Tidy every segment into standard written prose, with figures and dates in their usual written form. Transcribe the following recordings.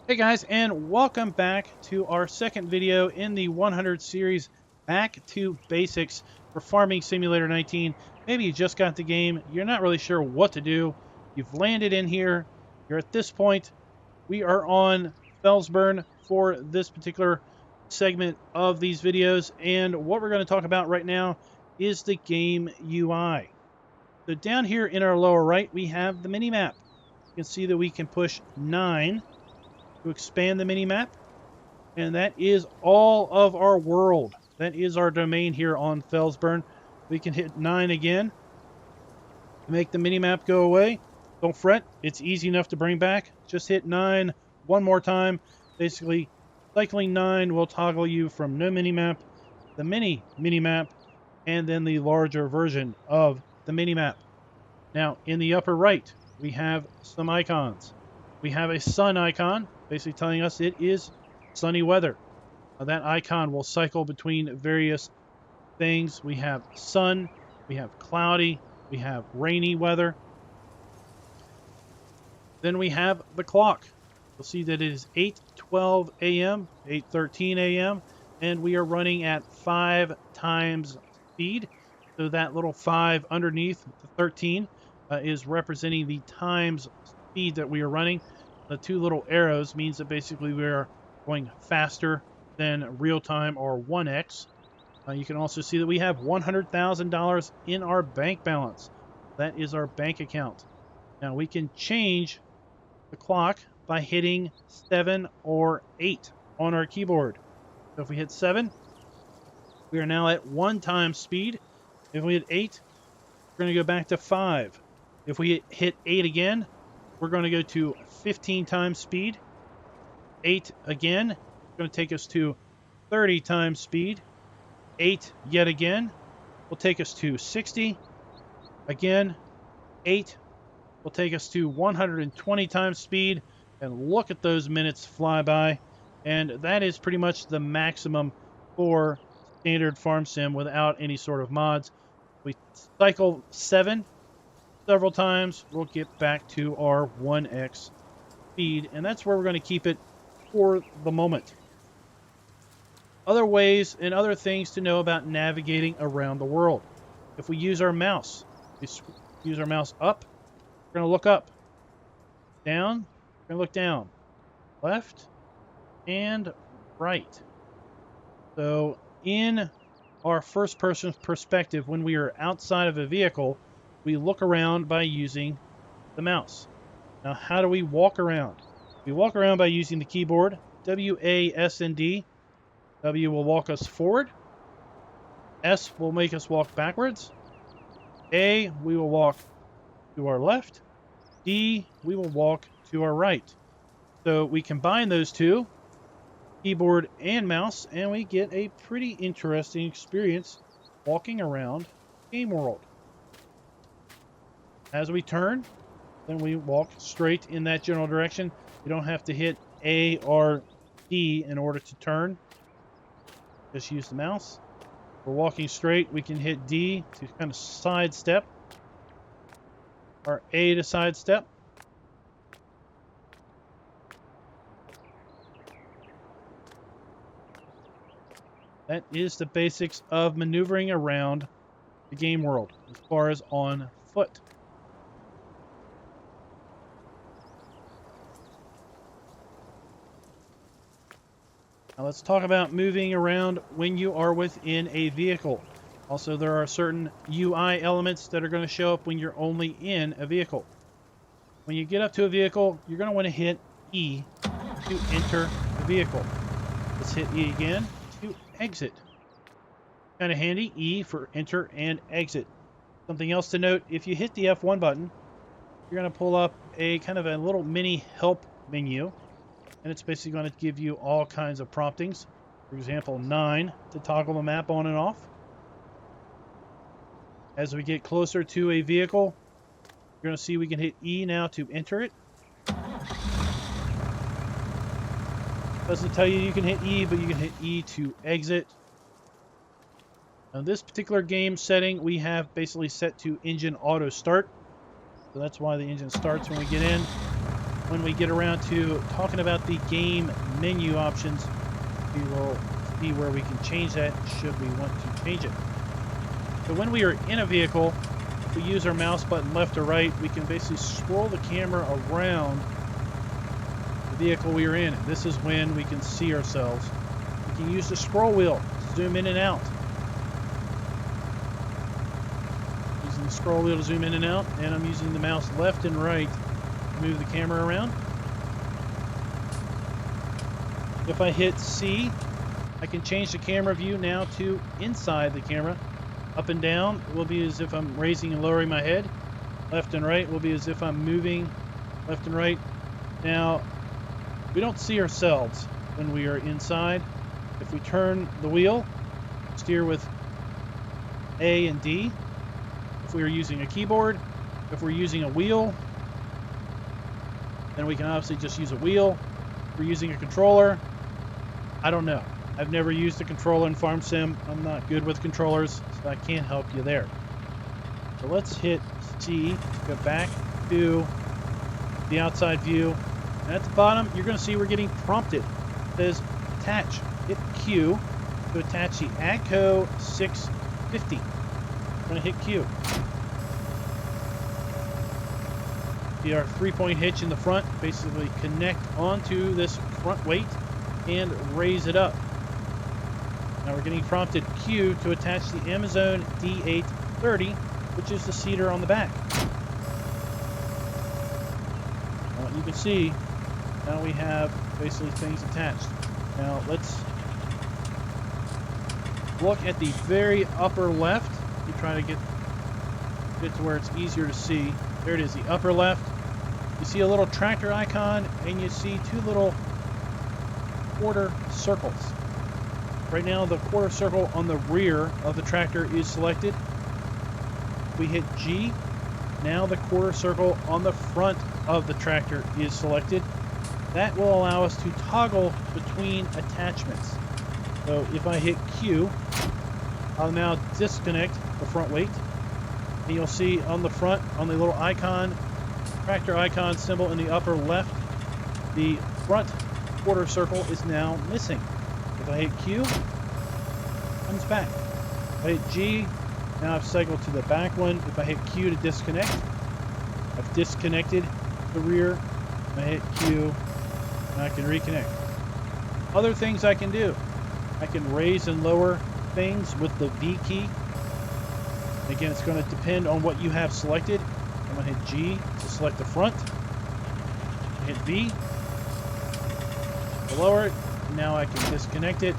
Hey guys, and welcome back to our second video in the 100 series, Back to Basics for Farming Simulator 19. Maybe you just got the game, you're not really sure what to do, you've landed in here, you're at this point. We are on Felsburn for this particular segment of these videos, and what we're going to talk about right now is the game UI. So down here in our lower right, we have the mini-map. You can see that we can push 9 to expand the mini-map, and that is all of our world. That is our domain here on Felsburn. We can hit 9 again to make the mini-map go away. Don't fret, it's easy enough to bring back. Just hit 9 one more time. Basically, cycling 9 will toggle you from no mini-map, the mini-map, and then the larger version of the mini-map. Now, in the upper right, we have some icons. We have a sun icon, basically telling us it is sunny weather. That icon will cycle between various things. We have sun, we have cloudy, we have rainy weather. Then we have the clock. You'll see that it is 8:12 a.m., 8:13 a.m., and we are running at 5 times speed. So that little 5 underneath the 13 is representing the times speed that we are running. The two little arrows means that basically we are going faster than real time, or 1x. You can also see that we have $100,000 in our bank balance. That is our bank account. Now we can change the clock by hitting 7 or 8 on our keyboard. So if we hit 7, we are now at 1 times speed. If we hit 8, we're going to go back to 5. If we hit 8 again, we're going to go to 15 times speed. 8 again, going to take us to 30 times speed. 8 yet again will take us to 60. Again, 8 will take us to 120 times speed. And look at those minutes fly by. And that is pretty much the maximum for standard farm sim without any sort of mods. We cycle 7 several times, we'll get back to our 1x speed, and that's where we're going to keep it for the moment. Other ways and other things to know about navigating around the world. If we use our mouse, we use our mouse up, we're going to look up. Down, we're going to look down. Left and right. So in our first person perspective, when we are outside of a vehicle, we look around by using the mouse. Now, how do we walk around? We walk around by using the keyboard, W, A, S, and D. W will walk us forward. S will make us walk backwards. A, we will walk to our left. D, we will walk to our right. So we combine those two, keyboard and mouse, and we get a pretty interesting experience walking around Game World. As we turn, then we walk straight in that general direction. You don't have to hit A or D in order to turn. Just use the mouse. We're walking straight. We can hit D to kind of sidestep, or A to sidestep. That is the basics of maneuvering around the game world as far as on foot. Now let's talk about moving around when you are within a vehicle. Also, there are certain UI elements that are going to show up when you're only in a vehicle. When you get up to a vehicle, you're going to want to hit E to enter the vehicle. Let's hit E again to exit. Kind of handy, E for enter and exit. Something else to note, if you hit the F1 button, you're going to pull up a kind of a little mini help menu. And it's basically going to give you all kinds of promptings. For example, 9 to toggle the map on and off. As we get closer to a vehicle, you're going to see we can hit E now to enter it. Doesn't tell you can hit E, but you can hit E to exit. Now this particular game setting we have basically set to engine auto start. So that's why the engine starts when we get in. when we get around to talking about the game menu options, we will see where we can change that should we want to change it. So when we are in a vehicle, if we use our mouse button left or right, we can basically scroll the camera around the vehicle we are in. And this is when we can see ourselves. We can use the scroll wheel to zoom in and out. Using the scroll wheel to zoom in and out, and I'm using the mouse left and right to move the camera around. If I hit C, I can change the camera view now to inside the camera. Up and down will be as if I'm raising and lowering my head. Left and right will be as if I'm moving left and right. Now, we don't see ourselves when we are inside. If we turn the wheel, steer with A and D. If we are using a keyboard, if we're using a wheel, then we can obviously just use a wheel. If we're using a controller, I don't know. I've never used a controller in Farm Sim. I'm not good with controllers, so I can't help you there. So let's hit C to go back to the outside view. And at the bottom, you're going to see we're getting prompted. It says attach. Hit Q to attach the AGCO 650. I'm going to hit Q. See our 3-point hitch in the front. Basically connect onto this front weight and raise it up. Now we're getting prompted Q to attach the Amazon D830, which is the seater on the back. You can see now we have basically things attached. Now let's look at the very upper left. We try to get to where it's easier to see. There it is, the upper left. You see a little tractor icon, and you see two little quarter circles. Right now, the quarter circle on the rear of the tractor is selected. We hit G. Now the quarter circle on the front of the tractor is selected. That will allow us to toggle between attachments. So if I hit Q, I'll now disconnect the front weight. And you'll see on the front, on the little icon, tractor icon symbol in the upper left, the front quarter circle is now missing. If I hit Q, it comes back. If I hit G, now I've cycled to the back one. If I hit Q to disconnect, I've disconnected the rear. If I hit Q, and I can reconnect. Other things I can do. I can raise and lower things with the V key. Again, it's going to depend on what you have selected. I'm going to hit G to select the front. Hit V to lower it. Now I can disconnect it.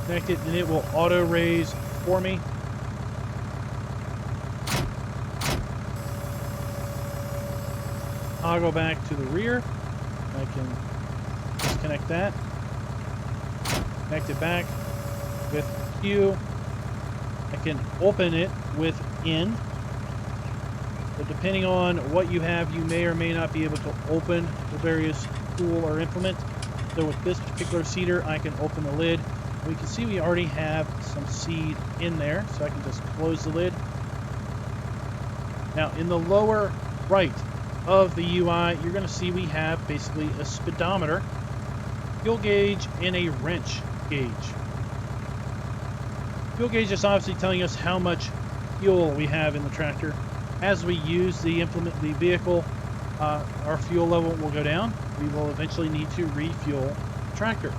Connect it, and it will auto raise for me. Toggle back to the rear. I can disconnect that. Connect it back with Q. I can open it with N. So depending on what you have, you may or may not be able to open the various tool or implement. So with this particular seeder, I can open the lid. We can see we already have some seed in there, so I can just close the lid. Now in the lower right of the UI, you're going to see we have basically a speedometer, fuel gauge, and a wrench gauge. Fuel gauge is obviously telling us how much fuel we have in the tractor. As we use the vehicle, our fuel level will go down. We will eventually need to refuel the tractor.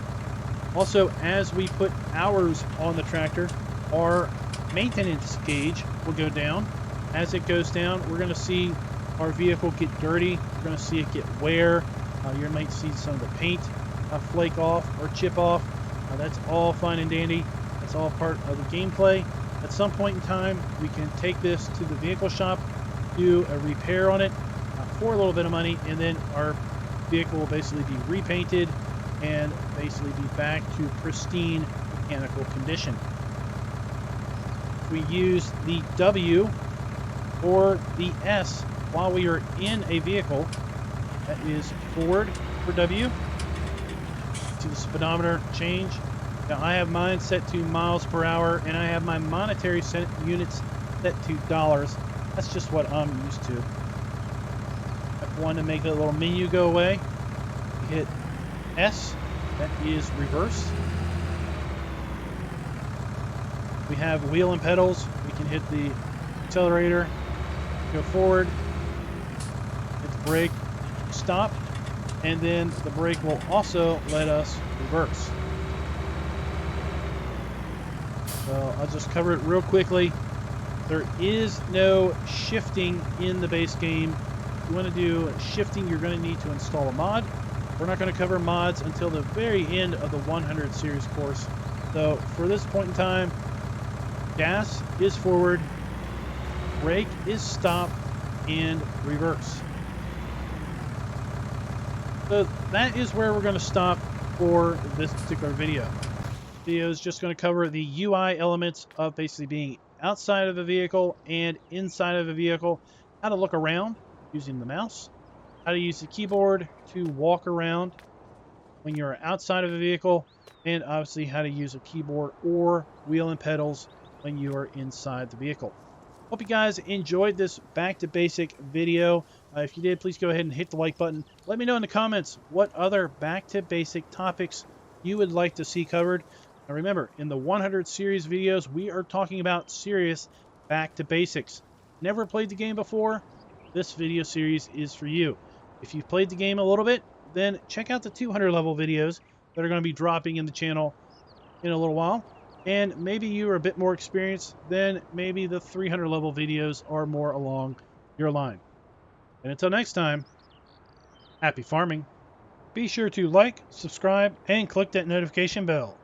Also, as we put hours on the tractor, our maintenance gauge will go down. As it goes down, we're going to see our vehicle get dirty. We're going to see it get wear. You might see some of the paint flake off or chip off. That's all fine and dandy. That's all part of the gameplay. At some point in time, we can take this to the vehicle shop, do a repair on it for a little bit of money, and then our vehicle will basically be repainted and basically be back to pristine mechanical condition. If we use the W or the S while we are in a vehicle, that is forward for W. See the speedometer change. Now I have mine set to miles per hour, and I have my monetary units set to dollars. That's just what I'm used to. If want to make that little menu go away, you hit S, that is reverse. We have wheel and pedals. We can hit the accelerator, go forward, hit the brake, stop, and then the brake will also let us reverse. So I'll just cover it real quickly. There is no shifting in the base game. If you want to do shifting, you're going to need to install a mod. We're not going to cover mods until the very end of the 100 series course. So for this point in time, gas is forward, brake is stop, and reverse. So that is where we're going to stop for this particular video. The video is just going to cover the UI elements of basically being outside of a vehicle and inside of a vehicle, how to look around using the mouse, how to use the keyboard to walk around when you're outside of a vehicle, and obviously how to use a keyboard or wheel and pedals when you are inside the vehicle. Hope you guys enjoyed this back to basic video. If you did, please go ahead and hit the like button. Let me know in the comments what other back to basic topics you would like to see covered. Now remember, in the 100 series videos, we are talking about serious back to basics. Never played the game before? This video series is for you. If you've played the game a little bit, then check out the 200 level videos that are going to be dropping in the channel in a little while. And maybe you are a bit more experienced, then maybe the 300 level videos are more along your line. And until next time, happy farming. Be sure to like, subscribe, and click that notification bell.